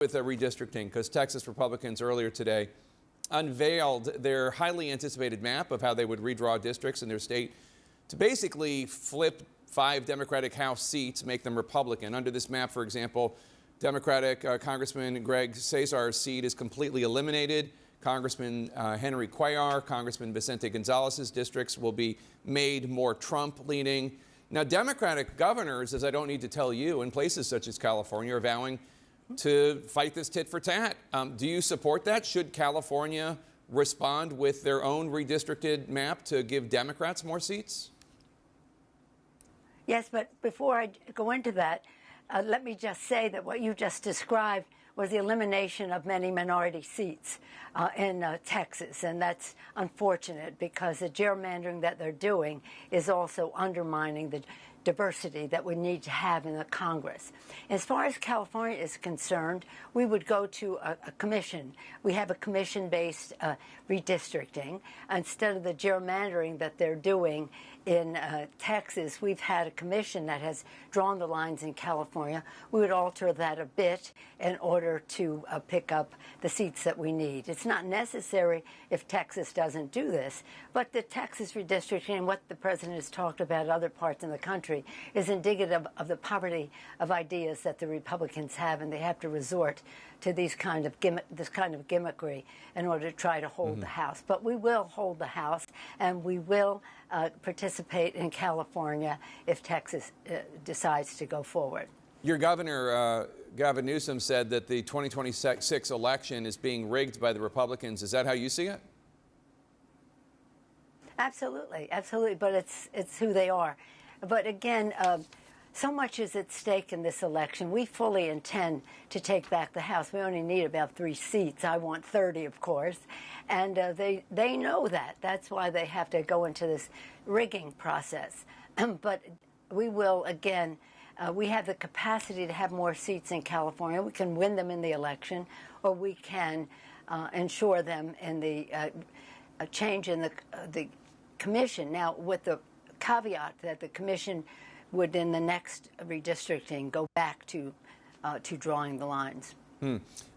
with redistricting, because Texas Republicans earlier today unveiled their highly anticipated map of how they would redraw districts in their state to basically flip 5 Democratic House seats, make them Republican. Under this map, for example, Democratic Congressman Greg Cesar's seat is completely eliminated. Congressman Henry Cuellar, Congressman Vicente Gonzalez's districts will be made more Trump-leaning. Now, Democratic governors, as I don't need to tell you, in places such as California, are vowing to fight this tit for tat. Do you support that? Should California respond with their own redistricted map to give Democrats more seats? Yes, but before I go into that, let me just say that what you just described was the elimination of many minority seats in Texas, and that's unfortunate because the gerrymandering that they're doing is also undermining the diversity that we need to have in the Congress. As far as California is concerned, we would go to a commission. We have a commission-based redistricting. Instead of the gerrymandering that they're doing in Texas, we've had a commission that has drawn the lines in California. We would alter that a bit in order to pick up the seats that we need. It's not necessary if Texas doesn't do this, but the Texas redistricting and what the president has talked about in other parts in the country is indicative of the poverty of ideas that the Republicans have, and they have to resort to this kind of gimmickry in order to try to hold the House. But we will hold the House, and we will participate in California if Texas decides to go forward. Your governor, Gavin Newsom, said that the 2026 election is being rigged by the Republicans. Is that how you see it? Absolutely, absolutely. But it's who they are. But again, so much is at stake in this election. We fully intend to take back the House. We only need about 3 seats. I want 30, of course. And they know that. That's why they have to go into this rigging process. But we will, again, we have the capacity to have more seats in California. We can win them in the election, or we can ensure them in the change in the commission. Now, with the caveat that the commission would, in the next redistricting, go back to drawing the lines.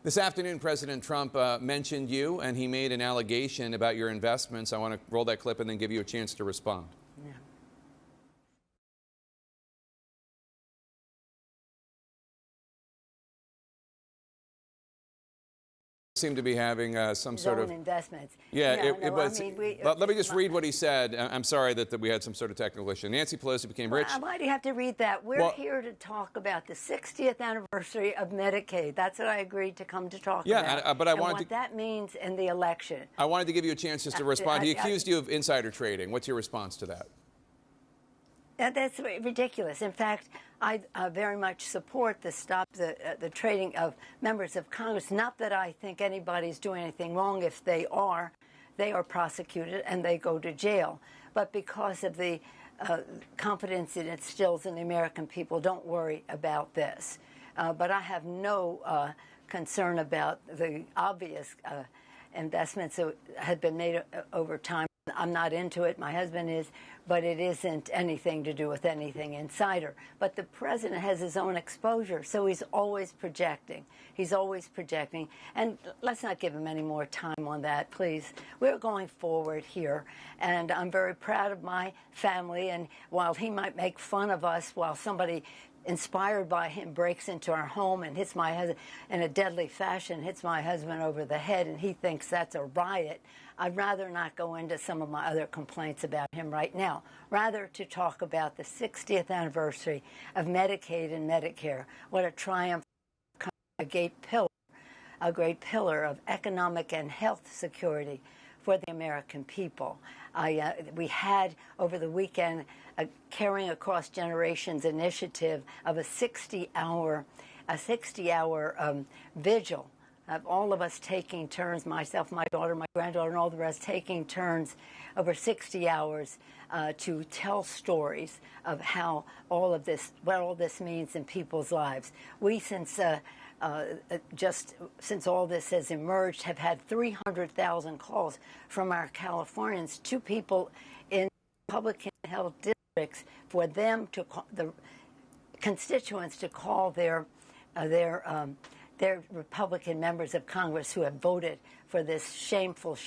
This afternoon, President Trump mentioned you, and he made an allegation about your investments. I want to roll that clip and then give you a chance to respond. Yeah. Seem to be having some sort of investments. Yeah, but let me just read what he said. I'm sorry that we had some sort of technical issue. Nancy Pelosi became rich. Why do you have to read that? We're here to talk about the 60th anniversary of Medicaid. That's what I agreed to come to talk about. Yeah, but I wanted what that means in the election. I wanted to give you a chance just to respond. He accused you of insider trading. What's your response to that? That's ridiculous. In fact, I very much support the trading of members of Congress. Not that I think anybody's doing anything wrong. If they are prosecuted and they go to jail. But because of the confidence it instills in the American people, don't worry about this. But I have no concern about the obvious investments that have been made over time. I'm not into it. My husband is, but it isn't anything to do with anything insider. But the president has his own exposure, so he's always projecting. He's always projecting. And let's not give him any more time on that, please. We're going forward here, and I'm very proud of my family. And while he might make fun of us, while somebody inspired by him breaks into our home and hits my husband in a deadly fashion, hits my husband over the head, and he thinks that's a riot, I'd rather not go into some of my other complaints about him right now. Rather to talk about the 60th anniversary of Medicaid and Medicare. What a triumph, a great pillar of economic and health security for the American people. We had over the weekend a Caring Across Generations initiative of a 60-hour vigil of all of us taking turns, myself, my daughter, my granddaughter, and all the rest, taking turns over 60 hours to tell stories of how all of this, what all this means in people's lives. We, since all this has emerged, have had 300,000 calls from our Californians to people in Republican-held districts for them to call, the constituents to call their they're Republican members of Congress who have voted for this shameful,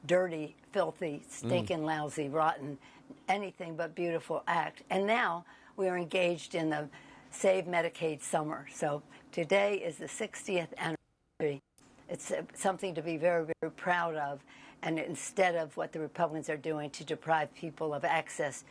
dirty, filthy, stinking, lousy, rotten, anything but beautiful act. And now we are engaged in the Save Medicaid Summer. So today is the 60th anniversary. It's something to be very, very proud of. And instead of what the Republicans are doing to deprive people of access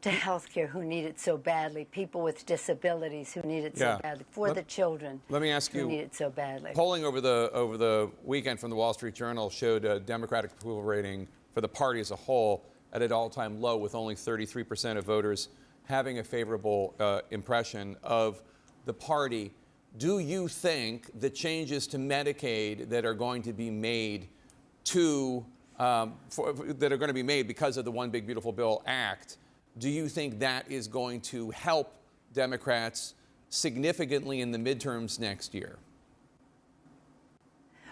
to health care who need it so badly, people with disabilities who need it so badly, for the children let me ask who need it so badly. Polling over the weekend from the Wall Street Journal showed a Democratic approval rating for the party as a whole at an all-time low, with only 33% of voters having a favorable impression of the party. Do you think the changes to Medicaid that are going to be made because of the One Big Beautiful Bill Act, do you think that is going to help Democrats significantly in the midterms next year?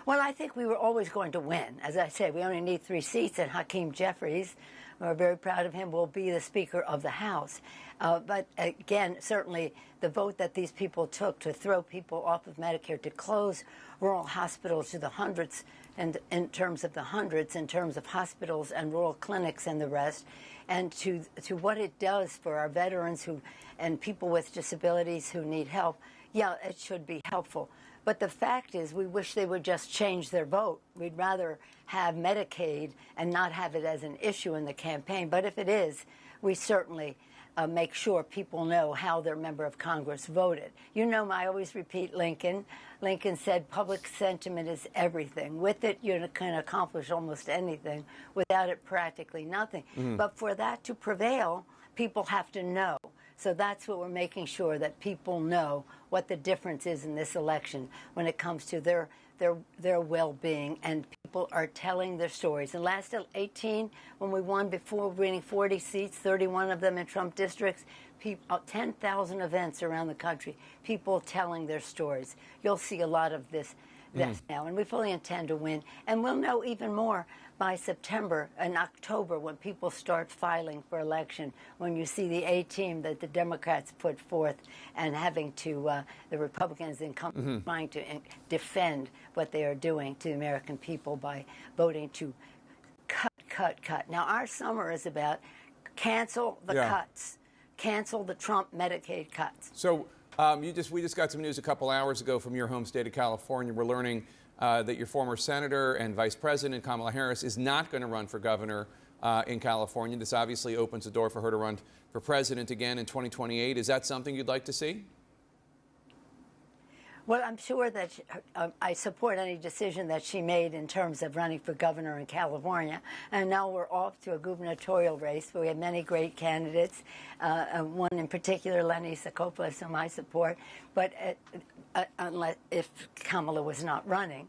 Well, I think we were always going to win. As I said, we only need 3 seats, and Hakeem Jeffries, we're very proud of him, will be the Speaker of the House. But again, certainly the vote that these people took to throw people off of Medicare, to close rural hospitals to the hundreds, and in terms of hospitals and rural clinics and the rest, and to what it does for our veterans and people with disabilities who need help, yeah, it should be helpful. But the fact is, we wish they would just change their vote. We'd rather have Medicaid and not have it as an issue in the campaign. But if it is, we certainly make sure people know how their member of Congress voted. You know, I always repeat Lincoln. Lincoln said public sentiment is everything. With it, you can accomplish almost anything. Without it, practically nothing. But for that to prevail, people have to know. So that's what we're making sure, that people know what the difference is in this election when it comes to their well-being, and people are telling their stories. And last 18, when we won, before winning 40 seats, 31 of them in Trump districts, 10,000 events around the country, people telling their stories. You'll see a lot of this now, and we fully intend to win. And we'll know even more by September and October, when people start filing for election, when you see the A team that the Democrats put forth, and having to, the Republicans trying to defend what they are doing to the American people by voting to cut. Now, our summer is about cancel the cuts, cancel the Trump Medicaid cuts. So we just got some news a couple hours ago from your home state of California. We're learning that your former senator and vice president, Kamala Harris, is not going to run for governor in California. This obviously opens the door for her to run for president again in 2028. Is that something you'd like to see? Well, I'm sure that I support any decision that she made in terms of running for governor in California. And now we're off to a gubernatorial race where we have many great candidates, one in particular, Lenny Sakopoulos, whom I support. But unless if Kamala was not running,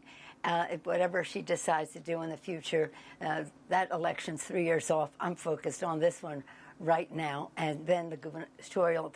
whatever she decides to do in the future, that election's 3 years off. I'm focused on this one right now, and then the gubernatorial,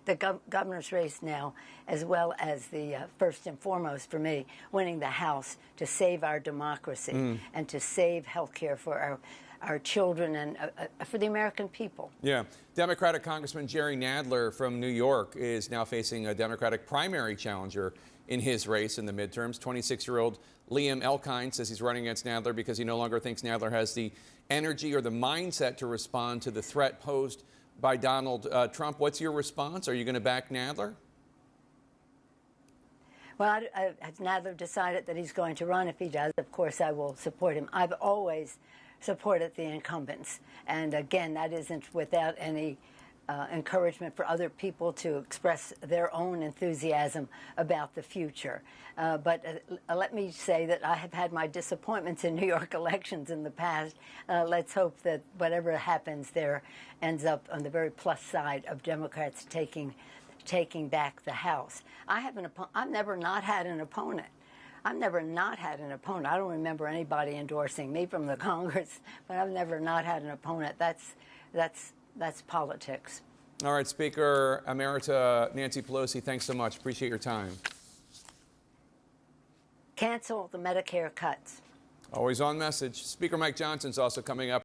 the governor's race now, as well as the first and foremost for me, winning the House to save our democracy and to save health care for our children and for the American people. Yeah. Democratic Congressman Jerry Nadler from New York is now facing a Democratic primary challenger in his race in the midterms. 26-year-old Liam Elkind says he's running against Nadler because he no longer thinks Nadler has the energy or the mindset to respond to the threat posed by Donald Trump. What's your response? Are you going to back Nadler? Well, has Nadler decided that he's going to run? If he does, of course, I will support him. I've always supported the incumbents. And again, that isn't without any encouragement for other people to express their own enthusiasm about the future. But let me say that I have had my disappointments in New York elections in the past. Let's hope that whatever happens there ends up on the very plus side of Democrats taking back the House. I've never not had an opponent. I've never not had an opponent. I don't remember anybody endorsing me from the Congress, but I've never not had an opponent. That's politics. All right, Speaker Emerita Nancy Pelosi, thanks so much. Appreciate your time. Cancel the Medicare cuts. Always on message. Speaker Mike Johnson's also coming up.